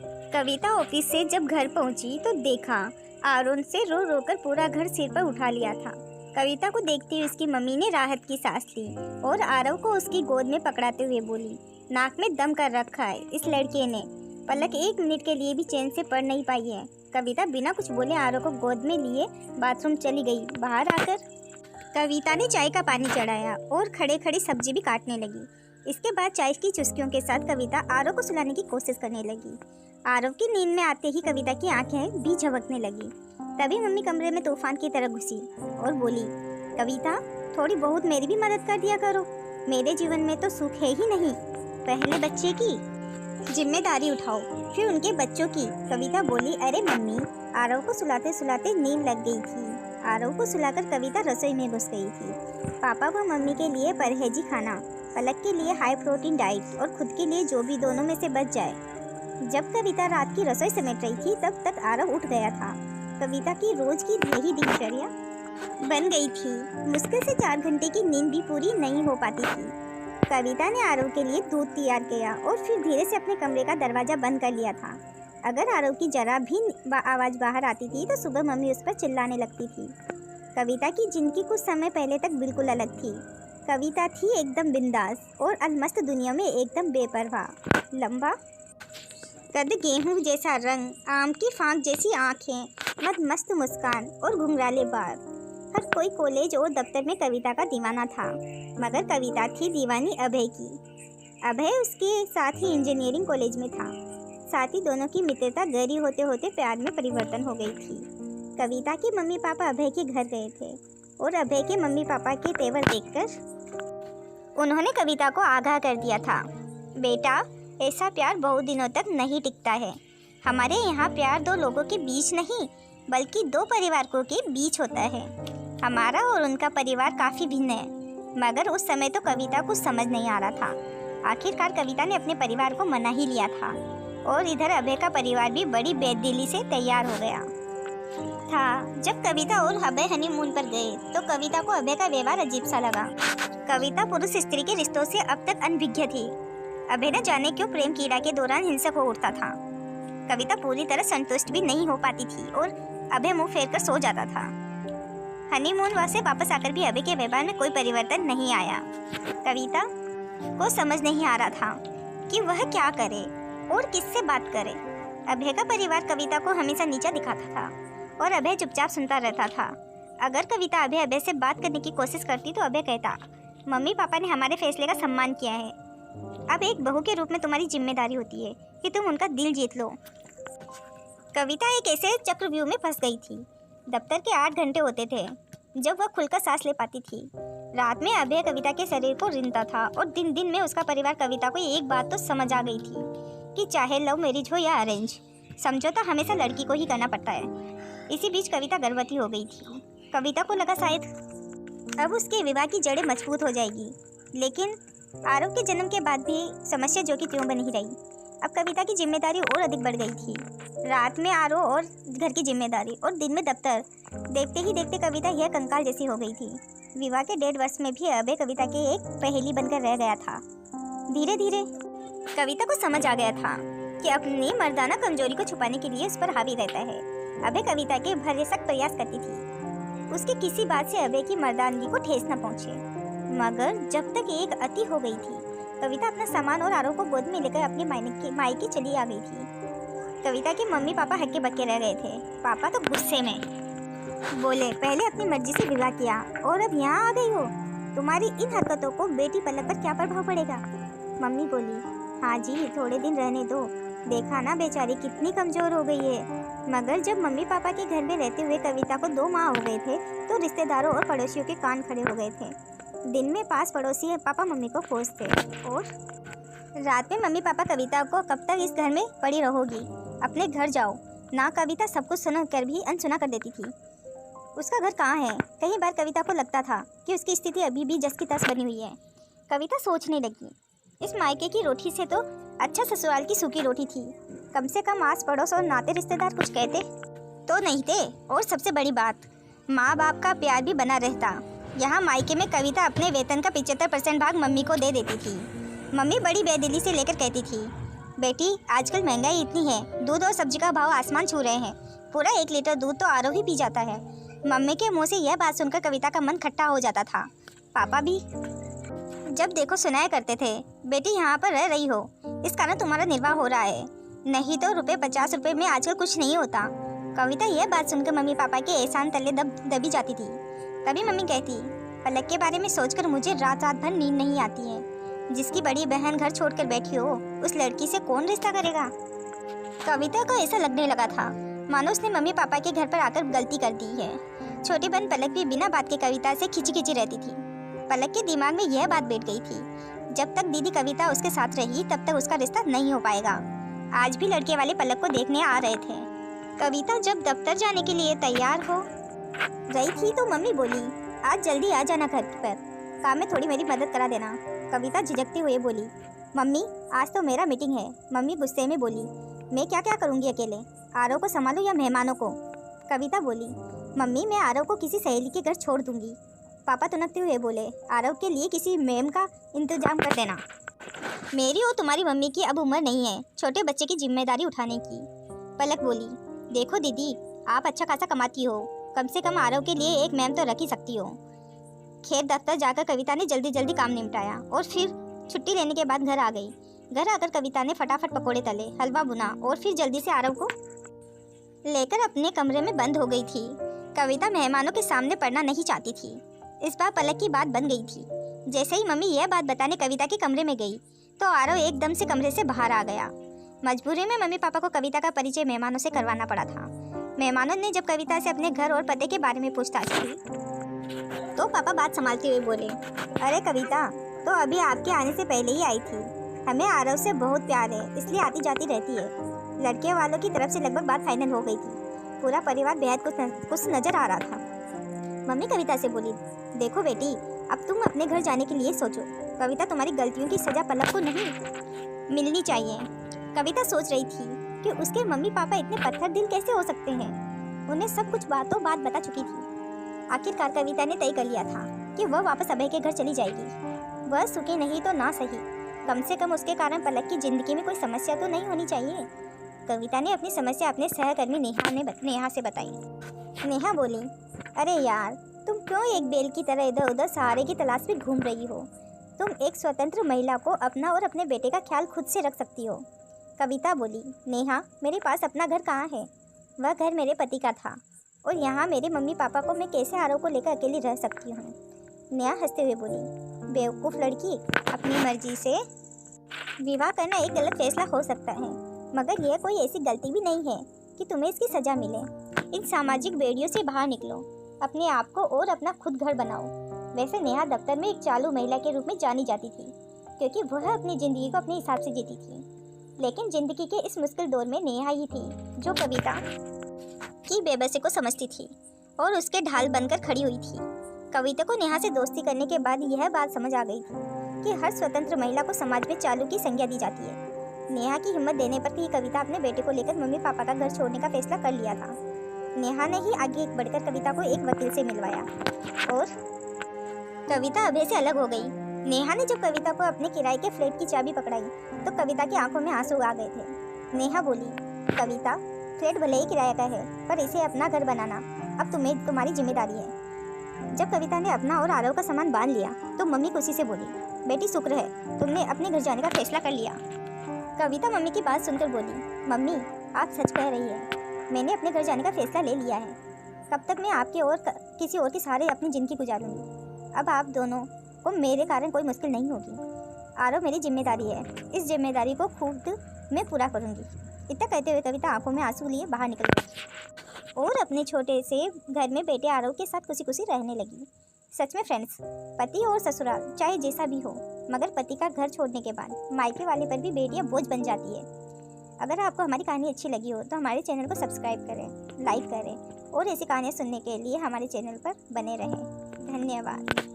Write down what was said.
कविता office से जब घर पहुंची तो देखा आरुण से रो रो कर पूरा घर सिर पर उठा लिया था। कविता को देखते हुए उसकी मम्मी ने राहत की सांस ली और आरव को उसकी गोद में पकड़ाते हुए बोली, नाक में दम कर रखा है इस लड़के ने, पलक एक मिनट के लिए भी चैन से पढ़ नहीं पाई है। कविता बिना कुछ बोले आरव को गोद में लिए बाथरूम चली गई। बाहर आकर कविता ने चाय का पानी चढ़ाया और खड़े खड़े सब्जी भी काटने लगी। इसके बाद चाय की चुस्कियों के साथ कविता आरव को सुलाने की कोशिश करने लगी। आरव की नींद में आते ही कविता की आंखें भी झपकने लगी। तभी मम्मी कमरे में तूफान की तरह घुसी और बोली, कविता थोड़ी बहुत मेरी भी मदद कर दिया करो, मेरे जीवन में तो सुख है ही नहीं, पहले बच्चे की जिम्मेदारी उठाओ फिर उनके बच्चों की। कविता बोली, अरे मम्मी, आरव को सुलाते सुलाते नींद लग गई थी। आरव को सुलाकर कविता रसोई में घुस गई थी। पापा व मम्मी के लिए परहेजी खाना, पलक के लिए हाई प्रोटीन डाइट और खुद के लिए जो भी दोनों में से बच जाए। जब कविता रात की रसोई समेट रही थी तब तक आरव उठ गया था। कविता की रोज की यही दिनचर्या बन गई थी। मुश्किल से 4 घंटे की नींद भी पूरी नहीं हो पाती थी। कविता ने आरव के लिए दूध तैयार किया और फिर धीरे से अपने कमरे का दरवाज़ा बंद कर लिया था। अगर आरव की जरा भी आवाज़ बाहर आती थी तो सुबह मम्मी उस पर चिल्लाने लगती थी। कविता की जिंदगी कुछ समय पहले तक बिल्कुल अलग थी। कविता थी एकदम बिंदास और अलमस्त दुनिया में एकदम बेपरवाह। लंबा कद, गेहूं जैसा रंग, आम की फांक जैसी आँखें, मस्त मुस्कान और घुंघराले बाल। हर कोई कॉलेज और दफ्तर में कविता का दीवाना था, मगर कविता थी दीवानी अभय की। अभय उसके साथ ही इंजीनियरिंग कॉलेज में था। साथ ही दोनों की मित्रता गहरी होते होते प्यार में परिवर्तन हो गई थी। कविता के मम्मी पापा अभय के घर गए थे और अभय के मम्मी पापा के तेवर देखकर उन्होंने कविता को आगाह कर दिया था, बेटा ऐसा प्यार बहुत दिनों तक नहीं टिकता है। हमारे यहाँ प्यार 2 लोगों के बीच नहीं बल्कि 2 परिवारों के बीच होता है। हमारा और उनका परिवार काफ़ी भिन्न है। मगर उस समय तो कविता कुछ समझ नहीं आ रहा था। आखिरकार कविता ने अपने परिवार को मना ही लिया था और इधर अभय का परिवार भी बड़ी बेदिली से तैयार हो गया था। जब कविता और अभय हनीमून पर गए तो कविता को अभय का व्यवहार अजीब सा लगा। कविता पुरुष स्त्री के रिश्तों से अब तक अनभिज्ञ थी। अभय न जाने क्यों प्रेम कीड़ा के दौरान हिंसक हो उठता था। कविता पूरी तरह संतुष्ट भी नहीं हो पाती थी और अभय मुंह फेर कर सो जाता था। हनीमून से वापस आकर भी अभय के व्यवहार में कोई परिवर्तन नहीं आया। कविता को समझ नहीं आ रहा था कि वह क्या करे और किससे बात करे। अभय का परिवार कविता को हमेशा नीचा दिखाता था और अभय चुपचाप सुनता रहता था। अगर कविता अभय से बात करने की कोशिश करती तो अभय कहता, मम्मी पापा ने हमारे फैसले का सम्मान किया है। अब एक बहू के रूप में तुम्हारी जिम्मेदारी होती है कि तुम उनका दिल जीत लो। कविता एक ऐसे चक्रव्यूह में फंस गई थी। दफ्तर के 8 घंटे होते थे जब वह खुलकर सांस ले पाती थी। रात में अभय कविता के शरीर को रिंता था और दिन दिन में उसका परिवार कविता को एक बात तो समझ आ गई थी कि चाहे लव मैरिज हो या अरेंज, समझौता हमेशा लड़की को ही करना पड़ता है। इसी बीच कविता गर्भवती हो गई थी। कविता को लगा शायद अब उसके विवाह की जड़ें मजबूत हो जाएगी, लेकिन आरव के जन्म के बाद भी समस्या जो कि त्यों बनी ही रही। अब कविता की जिम्मेदारी और अधिक बढ़ गई थी। रात में आरव और घर की जिम्मेदारी और दिन में दफ्तर। देखते ही देखते कविता यह कंकाल जैसी हो गई थी। विवाह के 1.5 वर्ष में भी अभय कविता के एक पहेली बनकर रह गया था। धीरे धीरे कविता को समझ आ गया था कि अपनी मर्दाना कमजोरी को छुपाने के लिए उस पर हावी रहता है। अभय कविता के भरसक प्रयास करती थी उसके किसी बात से अभय की मर्दानगी को ठेस न पहुँचे। मगर जब तक एक अति हो गई थी। कविता अपना सामान और आरव को गोद में लेकर अपने मायके चली आ गई थी। कविता के मम्मी पापा हक्के बक्के रह गए थे। पापा तो गुस्से में बोले, पहले अपनी मर्जी से विवाह किया और अब यहाँ आ गई हो। तुम्हारी इन हरकतों को बेटी पलक पर क्या प्रभाव पड़ेगा? मम्मी बोली, हाँ जी, थोड़े दिन रहने दो। देखा ना बेचारी कितनी कमजोर हो गई है। मगर जब मम्मी पापा के घर में रहते हुए कविता को 2 माह हो गए थे तो रिश्तेदारों और पड़ोसियों के कान खड़े हो गए थे। दिन में पास पड़ोसी पापा मम्मी को खोजते और रात में मम्मी पापा कविता को, कब तक इस घर में पड़ी रहोगी, अपने घर जाओ ना। कविता सब कुछ सुन कर भी अनसुना कर देती थी। उसका घर कहाँ है? कई बार कविता को लगता था कि उसकी स्थिति अभी भी जस की तस बनी हुई है। कविता सोचने लगी, इस मायके की रोटी से तो अच्छा ससुराल की सूखी रोटी थी। कम से कम आस पड़ोस और नाते रिश्तेदार कुछ कहते तो नहीं थे। और सबसे बड़ी बात, माँ बाप का प्यार भी बना रहता। यहाँ मायके में कविता अपने वेतन का 75% भाग मम्मी को दे देती थी। मम्मी बड़ी बेदिली से लेकर कहती थी, बेटी, आजकल महंगाई इतनी है, दूध और सब्जी का भाव आसमान छू रहे हैं। पूरा 1 लीटर दूध तो आरव ही पी जाता है। मम्मी के मुंह से यह बात सुनकर कविता का मन खट्टा हो जाता था। पापा भी जब देखो सुनाया करते थे, बेटी यहाँ पर रह रही हो, इस कारण तुम्हारा निर्वाह हो रहा है, नहीं तो ₹50 में आजकल कुछ नहीं होता। कविता यह बात सुनकर मम्मी पापा के एहसान तले दबी जाती थी। तभी मम्मी कहती, पलक के बारे में सोचकर मुझे रात रात भर नींद नहीं आती है। जिसकी बड़ी बहन घर छोड़कर बैठी हो, उस लड़की से कौन रिश्ता करेगा। कविता को ऐसा लगने लगा था मानो उसने मम्मी पापा के घर पर आकर गलती कर दी है। छोटी बहन पलक भी बिना बात के कविता से खिंची रहती थी। पलक के दिमाग में यह बात बैठ गई थी, जब तक दीदी कविता उसके साथ रही तब तक उसका रिश्ता नहीं हो पाएगा। आज भी लड़के वाले पलक को देखने आ रहे थे। कविता जब दफ्तर जाने के लिए तैयार हो रही थी तो मम्मी बोली, आज जल्दी आ जाना घर पर, काम में थोड़ी मेरी मदद करा देना। कविता झिझकते हुए बोली, मम्मी आज तो मेरा मीटिंग है। मम्मी गुस्से में बोली, मैं क्या क्या करूँगी अकेले, आरव को संभालूं या मेहमानों को। कविता बोली, मम्मी मैं आरव को किसी सहेली के घर छोड़ दूंगी। पापा तुनकते हुए बोले, आरव के लिए किसी मेम का इंतजाम कर देना। मेरी और तुम्हारी मम्मी की अब उम्र नहीं है छोटे बच्चे की जिम्मेदारी उठाने की। पलक बोली, देखो दीदी, आप अच्छा खासा कमाती हो, कम से कम आरव के लिए एक मैम तो रख ही सकती हो। खैर दफ्तर जाकर कविता ने जल्दी काम निपटाया और फिर छुट्टी लेने के बाद घर आ गई। घर आकर कविता ने फटाफट पकोड़े तले, हलवा बुना और फिर जल्दी से आरव को लेकर अपने कमरे में बंद हो गई थी। कविता मेहमानों के सामने पढ़ना नहीं चाहती थी। इस बार पलक की बात बन गई थी। जैसे ही मम्मी यह बात बताने कविता के कमरे में गई तो आरव एकदम से कमरे से बाहर आ गया। मजबूरी में मम्मी पापा को कविता का परिचय मेहमानों से करवाना पड़ा था। मेहमानों ने जब कविता से अपने घर और पते के बारे में पूछताछ की तो पापा बात संभालते हुए बोले, अरे कविता तो अभी आपके आने से पहले ही आई थी। हमें आरव से बहुत प्यार है, इसलिए आती जाती रहती है। लड़के वालों की तरफ से लगभग बात फाइनल हो गई थी। पूरा परिवार बेहद खुश नजर आ रहा था। मम्मी कविता से बोली, देखो बेटी, अब तुम अपने घर जाने के लिए सोचो। कविता तुम्हारी गलतियों की सजा पलक को नहीं मिलनी चाहिए। कविता सोच रही थी कि उसके मम्मी पापा इतने पत्थर दिल कैसे हो सकते हैं। उन्हें सब कुछ बातों बात बता चुकी थी। आखिरकार कविता ने तय कर लिया था कि वह वापस अभय के घर चली जाएगी। वह सुखी नहीं तो ना सही, कम से कम उसके कारण पलक की जिंदगी में कोई समस्या तो नहीं होनी चाहिए। कविता ने अपनी समस्या अपने सहकर्मी नेहा से बताई। नेहा बोली, अरे यार, तुम क्यों एक बेल की तरह इधर उधर सहारे की तलाश में घूम रही हो। तुम एक स्वतंत्र महिला को अपना और अपने बेटे का ख्याल खुद से रख सकती हो। कविता बोली, नेहा, मेरे पास अपना घर कहाँ है। वह घर मेरे पति का था और यहाँ मेरे मम्मी पापा को मैं कैसे आरव को लेकर अकेली रह सकती हूँ। नेहा हंसते हुए बोली, बेवकूफ़ लड़की, अपनी मर्जी से विवाह करना एक गलत फैसला हो सकता है, मगर यह कोई ऐसी गलती भी नहीं है कि तुम्हें इसकी सज़ा मिले। इन सामाजिक बेड़ियों से बाहर निकलो, अपने आप को और अपना खुद घर बनाओ। वैसे नेहा दफ्तर में एक चालू महिला के रूप में जानी जाती थी, क्योंकि वह अपनी ज़िंदगी को अपने हिसाब से जीती थी। लेकिन ज़िंदगी के इस मुश्किल दौर में नेहा ही थी जो कविता की बेबसी को समझती थी और उसके ढाल बनकर खड़ी हुई थी। कविता को नेहा से दोस्ती करने के बाद यह बात समझ आ गई थी कि हर स्वतंत्र महिला को समाज में चालू की संज्ञा दी जाती है। नेहा की हिम्मत देने पर ही कविता अपने बेटे को लेकर मम्मी पापा का घर छोड़ने का फैसला कर लिया था। नेहा ने ही आगे बढ़कर कविता को एक वकील से मिलवाया और कविता अभय से अलग हो गई। नेहा ने जब कविता को अपने किराए के फ्लैट की चाबी पकड़ाई तो कविता की आंखों में आंसू आ गए थे। नेहा बोली, कविता, फ्लैट भले ही किराए का है, पर इसे अपना घर बनाना अब तुम्हारी जिम्मेदारी है। जब कविता ने अपना और आरव का सामान बांध लिया तो मम्मी खुशी से बोली, बेटी शुक्र है, तुमने अपने घर जाने का फैसला कर लिया। कविता मम्मी की बात सुनकर बोली, मम्मी आप सच कह रही है, मैंने अपने घर जाने का फैसला ले लिया है। कब तक मैं आपके और किसी और के सहारे अपनी ज़िंदगी गुजारूंगी। अब आप दोनों को मेरे कारण कोई मुश्किल नहीं होगी। आरव मेरी जिम्मेदारी है, इस जिम्मेदारी को खुद मैं पूरा करूंगी। इतना कहते हुए कविता आंखों में आंसू लिए बाहर निकल गई और अपने छोटे से घर में बेटे आरव के साथ खुशी खुशी रहने लगी। सच में फ्रेंड्स, पति और ससुराल चाहे जैसा भी हो, मगर पति का घर छोड़ने के बाद मायके वाले पर भी बेटियां बोझ बन जाती है। अगर आपको हमारी कहानी अच्छी लगी हो तो हमारे चैनल को सब्सक्राइब करें, लाइक करें और ऐसी कहानियाँ सुनने के लिए हमारे चैनल पर बने रहें। धन्यवाद।